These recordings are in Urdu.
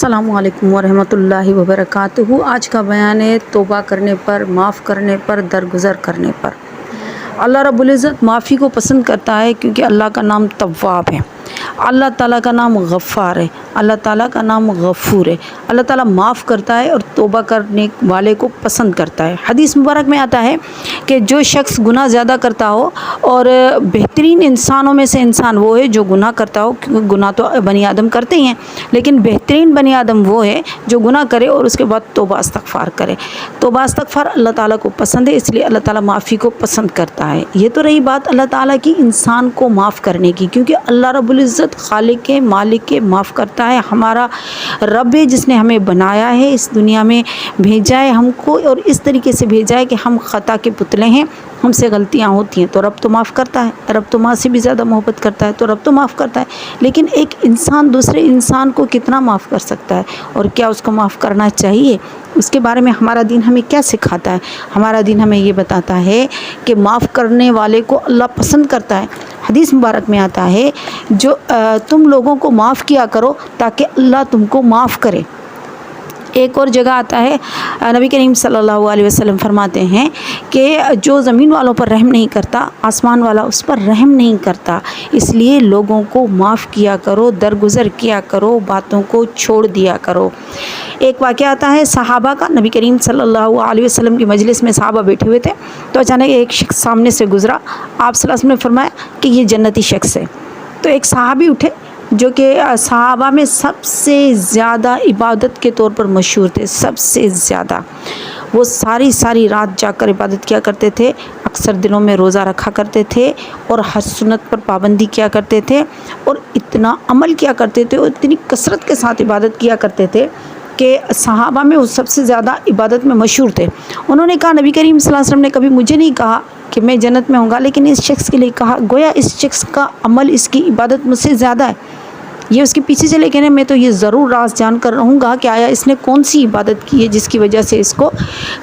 السلام علیکم ورحمۃ اللہ وبرکاتہ۔ آج کا بیان ہے توبہ کرنے پر، معاف کرنے پر، درگزر کرنے پر۔ اللہ رب العزت معافی کو پسند کرتا ہے کیونکہ اللہ کا نام تواب ہے، اللہ تعالیٰ کا نام غفار ہے، اللہ تعالیٰ کا نام غفور ہے۔ اللہ تعالیٰ معاف کرتا ہے اور توبہ کرنے والے کو پسند کرتا ہے۔ حدیث مبارک میں آتا ہے کہ جو شخص گناہ زیادہ کرتا ہو، اور بہترین انسانوں میں سے انسان وہ ہے جو گناہ کرتا ہو، کیونکہ گناہ تو بنی آدم کرتے ہی ہیں، لیکن بہترین بنی آدم وہ ہے جو گناہ کرے اور اس کے بعد توبہ استغفار کرے۔ توبہ استغفار اللہ تعالیٰ کو پسند ہے، اس لیے اللہ تعالیٰ معافی کو پسند کرتا ہے۔ یہ تو رہی بات اللہ تعالیٰ کی انسان کو معاف کرنے کی، کیونکہ اللہ رب العزت خالق ہے، مالک ہے، معاف کرتا ہے۔ ہمارا رب ہے جس نے ہمیں بنایا ہے، اس دنیا میں بھیجا ہے ہم کو، اور اس طریقے سے بھیجا ہے کہ ہم خطا کے پتلے ہیں، ہم سے غلطیاں ہوتی ہیں، تو رب تو معاف کرتا ہے۔ رب تو ماں سے بھی زیادہ محبت کرتا ہے، تو رب تو معاف کرتا ہے۔ لیکن ایک انسان دوسرے انسان کو کتنا معاف کر سکتا ہے، اور کیا اس کو معاف کرنا چاہیے، اس کے بارے میں ہمارا دین ہمیں کیا سکھاتا ہے؟ ہمارا دین ہمیں یہ بتاتا ہے کہ معاف کرنے والے کو اللہ پسند کرتا ہے۔ حدیث مبارک میں آتا ہے جو تم لوگوں کو معاف کیا کرو تاکہ اللہ تم کو معاف کرے۔ ایک اور جگہ آتا ہے، نبی کریم صلی اللہ علیہ وسلم فرماتے ہیں کہ جو زمین والوں پر رحم نہیں کرتا، آسمان والا اس پر رحم نہیں کرتا۔ اس لیے لوگوں کو معاف کیا کرو، درگزر کیا کرو، باتوں کو چھوڑ دیا کرو۔ ایک واقعہ آتا ہے صحابہ کا، نبی کریم صلی اللہ علیہ وسلم کی مجلس میں صحابہ بیٹھے ہوئے تھے، تو اچانک ایک شخص سامنے سے گزرا۔ آپ صلی اللہ علیہ وسلم نے فرمایا کہ یہ جنتی شخص ہے۔ تو ایک صحابی اٹھے جو کہ صحابہ میں سب سے زیادہ عبادت کے طور پر مشہور تھے، سب سے زیادہ وہ ساری رات جا کر عبادت کیا کرتے تھے، اکثر دنوں میں روزہ رکھا کرتے تھے، اور ہر سنت پر پابندی کیا کرتے تھے، اور اتنا عمل کیا کرتے تھے اور اتنی کثرت کے ساتھ عبادت کیا کرتے تھے کہ صحابہ میں وہ سب سے زیادہ عبادت میں مشہور تھے۔ انہوں نے کہا نبی کریم صلی اللہ علیہ وسلم نے کبھی مجھے نہیں کہا کہ میں جنت میں ہوں گا، لیکن اس شخص کے لیے کہا، گویا اس شخص کا عمل، اس کی عبادت مجھ سے زیادہ ہے۔ یہ اس کے پیچھے چلے گئے، میں تو یہ ضرور راز جان کر رہوں گا کہ آیا اس نے کون سی عبادت کی ہے جس کی وجہ سے اس کو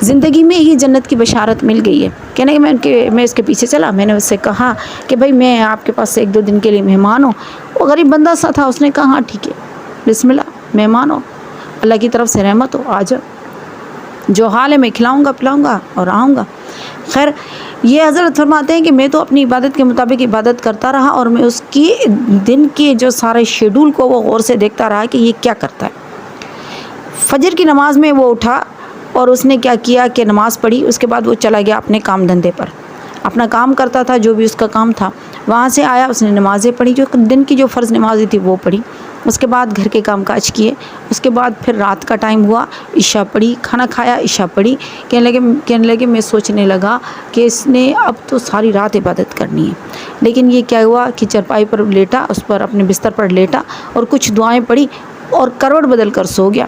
زندگی میں ہی جنت کی بشارت مل گئی ہے۔ کہنے کہ میں اس کے پیچھے چلا، میں نے اس سے کہا کہ بھائی میں آپ کے پاس 1-2 دن کے لیے مہمان ہوں۔ وہ غریب بندہ سا تھا، اس نے کہا ہاں ٹھیک ہے، بسم اللہ، مہمان ہو، اللہ کی طرف سے رحمت ہو، آ جاؤ، جو حال ہے میں کھلاؤں گا پلاؤں گا اور آؤں گا۔ خیر، یہ حضرت فرماتے ہیں کہ میں تو اپنی عبادت کے مطابق عبادت کرتا رہا، اور میں اس کی دن کے جو سارے شیڈول کو وہ غور سے دیکھتا رہا کہ یہ کیا کرتا ہے۔ فجر کی نماز میں وہ اٹھا اور اس نے کیا کیا کہ نماز پڑھی، اس کے بعد وہ چلا گیا اپنے کام دھندے پر، اپنا کام کرتا تھا جو بھی اس کا کام تھا۔ وہاں سے آیا، اس نے نمازیں پڑھی، جو دن کی جو فرض نمازیں تھی وہ پڑھی، اس کے بعد گھر کے کام کاج کیے، اس کے بعد پھر رات کا ٹائم ہوا، عشاء پڑھی، کھانا کھایا، عشاء پڑھی۔ کہنے لگے میں سوچنے لگا کہ اس نے اب تو ساری رات عبادت کرنی ہے، لیکن یہ کیا ہوا کہ چرپائی پر لیٹا، اس پر اپنے بستر پر لیٹا اور کچھ دعائیں پڑھی اور کروٹ بدل کر سو گیا۔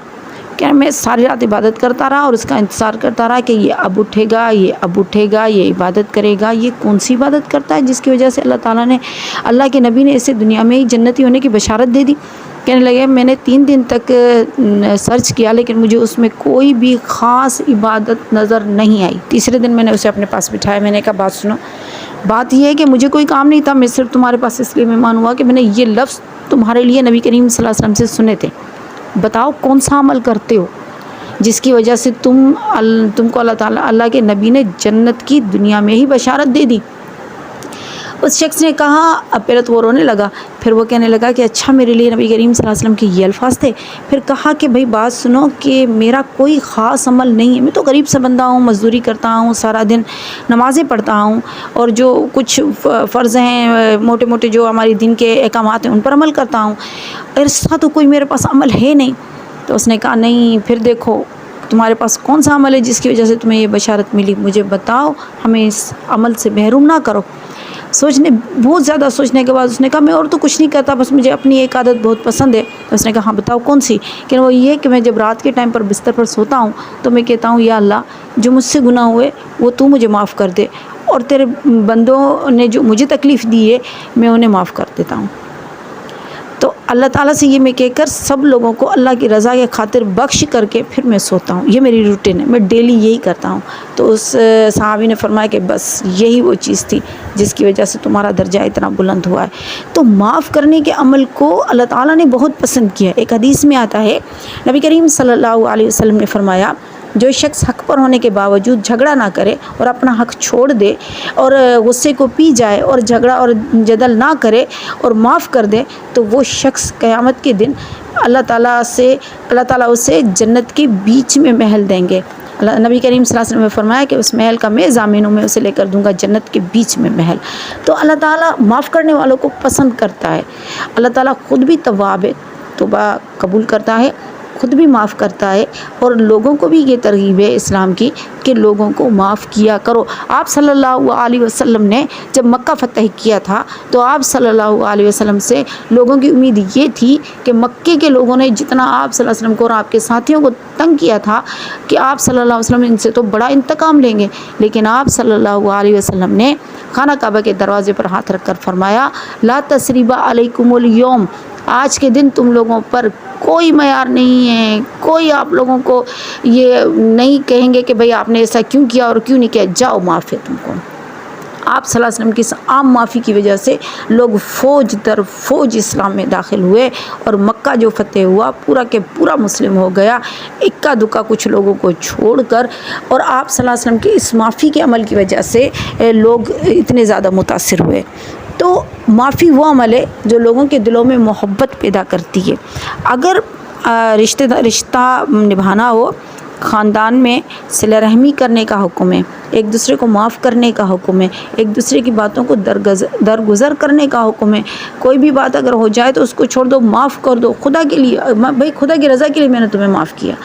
کہ میں ساری رات عبادت کرتا رہا اور اس کا انتظار کرتا رہا کہ یہ اب اٹھے گا، یہ اب اٹھے گا، یہ عبادت کرے گا۔ یہ کون سی عبادت کرتا ہے جس کی وجہ سے اللہ تعالیٰ نے، اللہ کے نبی نے اسے دنیا میں ہی جنتی ہونے کی بشارت دے دی؟ کہنے لگے میں نے 3 دن تک سرچ کیا، لیکن مجھے اس میں کوئی بھی خاص عبادت نظر نہیں آئی۔ تیسرے دن میں نے اسے اپنے پاس بٹھایا، میں نے کہا بات سنو، بات یہ ہے کہ مجھے کوئی کام نہیں تھا، میں صرف تمہارے پاس اس لیے مہمان ہوا کہ میں نے یہ لفظ تمہارے لیے نبی کریم صلی اللہ علیہ وسلم سے سنے تھے۔ بتاؤ کون سا عمل کرتے ہو جس کی وجہ سے تم کو اللہ تعالیٰ، اللہ کے نبی نے جنت کی دنیا میں ہی بشارت دے دی؟ اس شخص نے کہا، اب پہلے تو وہ رونے لگا، پھر وہ کہنے لگا کہ اچھا میرے لیے نبی کریم صلی اللہ علیہ وسلم کے یہ الفاظ تھے۔ پھر کہا کہ بھائی بات سنو کہ میرا کوئی خاص عمل نہیں ہے، میں تو غریب سا بندہ ہوں، مزدوری کرتا ہوں، سارا دن نمازیں پڑھتا ہوں، اور جو کچھ فرض ہیں موٹے موٹے جو ہماری دین کے احکامات ہیں ان پر عمل کرتا ہوں، ایسا تو کوئی میرے پاس عمل ہے نہیں۔ تو اس نے کہا نہیں، پھر دیکھو تمہارے پاس کون سا عمل ہے جس کی وجہ سے تمہیں یہ بشارت ملی، مجھے بتاؤ، ہمیں اس عمل سے محروم نہ کرو۔ بہت زیادہ سوچنے کے بعد اس نے کہا میں اور تو کچھ نہیں کرتا، بس مجھے اپنی ایک عادت بہت پسند ہے۔ تو اس نے کہا ہاں بتاؤ کون سی؟ کہ وہ یہ کہ میں جب رات کے ٹائم پر بستر پر سوتا ہوں تو میں کہتا ہوں یا اللہ جو مجھ سے گناہ ہوئے وہ تو مجھے معاف کر دے، اور تیرے بندوں نے جو مجھے تکلیف دی ہے میں انہیں معاف کر دیتا ہوں۔ تو اللہ تعالیٰ سے یہ میں کہہ کر سب لوگوں کو اللہ کی رضا کے خاطر بخش کر کے پھر میں سوتا ہوں، یہ میری روٹین ہے، میں ڈیلی یہی کرتا ہوں۔ تو اس صحابی نے فرمایا کہ بس یہی وہ چیز تھی جس کی وجہ سے تمہارا درجہ اتنا بلند ہوا ہے۔ تو معاف کرنے کے عمل کو اللہ تعالیٰ نے بہت پسند کیا۔ ایک حدیث میں آتا ہے، نبی کریم صلی اللہ علیہ وسلم نے فرمایا، جو شخص حق پر ہونے کے باوجود جھگڑا نہ کرے اور اپنا حق چھوڑ دے اور غصے کو پی جائے اور جھگڑا اور جدل نہ کرے اور معاف کر دے، تو وہ شخص قیامت کے دن اللہ تعالیٰ اسے جنت کے بیچ میں محل دیں گے۔ نبی کریم صلی اللہ علیہ وسلم نے فرمایا کہ اس محل کا میں ضامن ہوں، میں اسے لے کر دوں گا جنت کے بیچ میں محل۔ تو اللہ تعالیٰ معاف کرنے والوں کو پسند کرتا ہے۔ اللہ تعالیٰ خود بھی تواب ہے، توبہ قبول کرتا ہے، خود بھی معاف کرتا ہے، اور لوگوں کو بھی یہ ترغیب ہے اسلام کی کہ لوگوں کو معاف کیا کرو۔ آپ صلی اللہ علیہ وسلم نے جب مکہ فتح کیا تھا تو آپ صلی اللہ علیہ وسلم سے لوگوں کی امید یہ تھی کہ مکے کے لوگوں نے جتنا آپ صلی اللہ علیہ وسلم کو اور آپ کے ساتھیوں کو تنگ کیا تھا کہ آپ صلی اللہ علیہ وسلم ان سے تو بڑا انتقام لیں گے، لیکن آپ صلی اللہ علیہ وسلم نے خانہ کعبہ کے دروازے پر ہاتھ رکھ کر فرمایا، لا تثریب علیکم اليوم، آج کے دن تم لوگوں پر کوئی معیار نہیں ہے، کوئی آپ لوگوں کو یہ نہیں کہیں گے کہ بھئی آپ نے ایسا کیوں کیا اور کیوں نہیں کیا، جاؤ معاف ہے تم کو۔ آپ صلی اللہ علیہ وسلم کی اس عام معافی کی وجہ سے لوگ فوج در فوج اسلام میں داخل ہوئے اور مکہ جو فتح ہوا پورا کے پورا مسلم ہو گیا، اکا دکا کچھ لوگوں کو چھوڑ کر، اور آپ صلی اللہ علیہ وسلم کی اس معافی کے عمل کی وجہ سے لوگ اتنے زیادہ متاثر ہوئے۔ تو معافی وہ عمل ہے جو لوگوں کے دلوں میں محبت پیدا کرتی ہے۔ اگر رشتہ نبھانا ہو، خاندان میں صلہ رحمی کرنے کا حکم ہے، ایک دوسرے کو معاف کرنے کا حکم ہے، ایک دوسرے کی باتوں کو درگزر کرنے کا حکم ہے۔ کوئی بھی بات اگر ہو جائے تو اس کو چھوڑ دو، معاف کر دو، خدا کے لیے، بھائی خدا کی رضا کے لیے میں نے تمہیں معاف کیا۔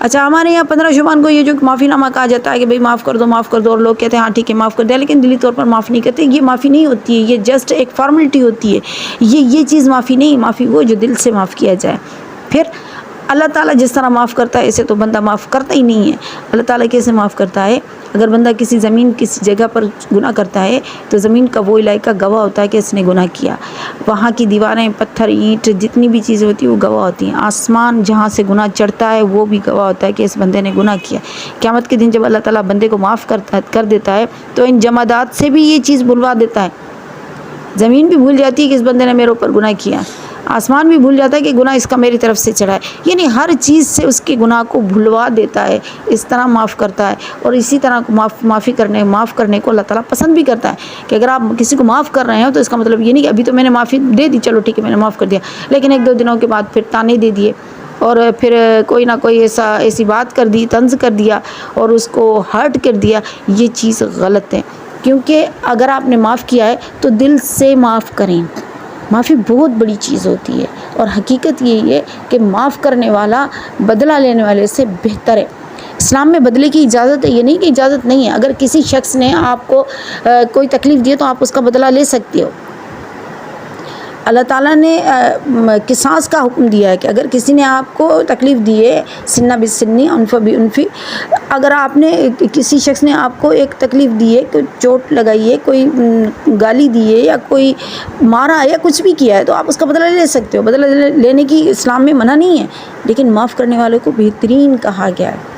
اچھا، ہمارے یہاں 15 شعبان کو یہ جو معافی نامہ کہا جاتا ہے کہ بھئی معاف کر دو، اور لوگ کہتے ہیں ہاں ٹھیک ہے معاف کر دیا، لیکن دلی طور پر معاف نہیں کرتے۔ یہ معافی نہیں ہوتی ہے، یہ جسٹ ایک فارملٹی ہوتی ہے، یہ چیز معافی نہیں۔ معافی وہ جو دل سے معاف کیا جائے۔ پھر اللہ تعالیٰ جس طرح معاف کرتا ہے اسے تو بندہ معاف کرتا ہی نہیں ہے۔ اللہ تعالیٰ کیسے معاف کرتا ہے؟ اگر بندہ کسی جگہ پر گناہ کرتا ہے تو زمین کا وہ علاقہ گواہ ہوتا ہے کہ اس نے گناہ کیا، وہاں کی دیواریں، پتھر، اینٹ، جتنی بھی چیزیں ہوتی ہیں وہ گواہ ہوتی ہیں۔ آسمان جہاں سے گناہ چڑھتا ہے وہ بھی گواہ ہوتا ہے کہ اس بندے نے گناہ کیا۔ قیامت کے دن جب اللہ تعالیٰ بندے کو معاف کر دیتا ہے تو ان جمادات سے بھی یہ چیز بھلوا دیتا ہے۔ زمین بھی بھول جاتی ہے کہ اس بندے نے میرے اوپر گناہ کیا، آسمان بھی بھول جاتا ہے کہ گناہ اس کا میری طرف سے چڑھا ہے، یعنی ہر چیز سے اس کے گناہ کو بھلوا دیتا ہے۔ اس طرح معاف کرتا ہے، اور اسی طرح معاف کرنے کو اللہ تعالیٰ پسند بھی کرتا ہے کہ اگر آپ کسی کو معاف کر رہے ہو تو اس کا مطلب یہ نہیں کہ ابھی تو میں نے معافی دے دی، چلو ٹھیک ہے میں نے معاف کر دیا، لیکن 1-2 دنوں کے بعد پھر تانے دے دیے اور پھر کوئی نہ کوئی ایسی بات کر دی، طنز کر دیا اور اس کو ہرٹ کر دیا۔ یہ چیز غلط ہے، کیونکہ اگر آپ نے معاف کیا ہے تو دل سے معاف کریں۔ معافی بہت بڑی چیز ہوتی ہے، اور حقیقت یہی ہے کہ معاف کرنے والا بدلہ لینے والے سے بہتر ہے۔ اسلام میں بدلے کی اجازت ہے، یہ نہیں کہ اجازت نہیں ہے۔ اگر کسی شخص نے آپ کو کوئی تکلیف دی ہے تو آپ اس کا بدلہ لے سکتے ہو۔ اللہ تعالیٰ نے قصاص کا حکم دیا ہے کہ اگر کسی نے آپ کو تکلیف دی ہے، سنہ بسنی انف بانفی، اگر آپ نے کسی شخص نے آپ کو ایک تکلیف دی ہے، کوئی چوٹ لگائی ہے، کوئی گالی دی ہے یا کوئی مارا ہے یا کچھ بھی کیا ہے تو آپ اس کا بدلہ لے سکتے ہو۔ بدلہ لینے کی اسلام میں منع نہیں ہے، لیکن معاف کرنے والے کو بہترین کہا گیا ہے۔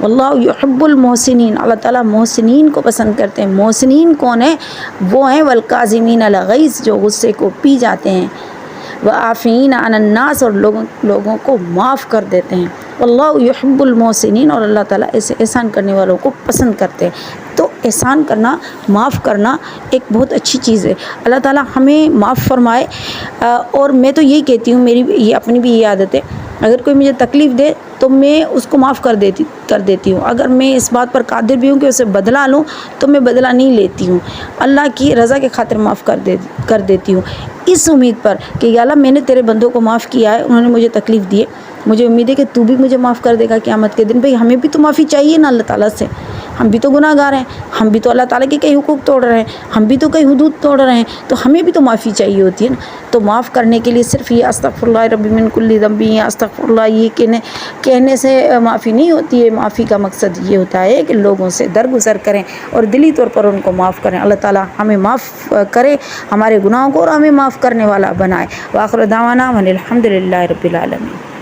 واللہ یحب المحسنین، اللہ تعالیٰ محسنین کو پسند کرتے ہیں۔ محسنین کون ہیں؟ وہ ہیں والکاظمین الغیظ، جو غصے کو پی جاتے ہیں، والعافین عن الناس، اور لوگوں کو معاف کر دیتے ہیں۔ واللہ یحب المحسنین، اور اللہ تعالیٰ ایسے احسان کرنے والوں کو پسند کرتے ہیں۔ تو احسان کرنا، معاف کرنا ایک بہت اچھی چیز ہے۔ اللہ تعالیٰ ہمیں معاف فرمائے۔ اور میں تو یہی کہتی ہوں، میری یہ اپنی بھی یہ عادت ہے، اگر کوئی مجھے تکلیف دے تو میں اس کو معاف کر دیتی ہوں۔ اگر میں اس بات پر قادر بھی ہوں کہ اسے بدلہ لوں تو میں بدلہ نہیں لیتی ہوں، اللہ کی رضا کے خاطر معاف کر دیتی ہوں، اس امید پر کہ یا اللہ میں نے تیرے بندوں کو معاف کیا ہے، انہوں نے مجھے تکلیف دی ہے، مجھے امید ہے کہ تو بھی مجھے معاف کر دے گا قیامت کے دن۔ بھئی ہمیں بھی تو معافی چاہیے نا اللہ تعالیٰ سے، ہم بھی تو گناہ گار ہیں، ہم بھی تو اللہ تعالیٰ کے کئی حقوق توڑ رہے ہیں، ہم بھی تو کئی حدود توڑ رہے ہیں، تو ہمیں بھی تو معافی چاہیے ہوتی ہے نا۔ تو معاف کرنے کے لیے صرف یہ استغفر اللہ ربی من کل ذنب یا استغفر اللہ یہ کہنے سے معافی نہیں ہوتی ہے۔ معافی کا مقصد یہ ہوتا ہے کہ لوگوں سے درگزر کریں اور دلی طور پر ان کو معاف کریں۔ اللہ تعالیٰ ہمیں معاف کرے، ہمارے گناہوں کو، اور ہمیں معاف کرنے والا بنائے۔ وآخر دعوانا ان الحمد للہ رب العالمین۔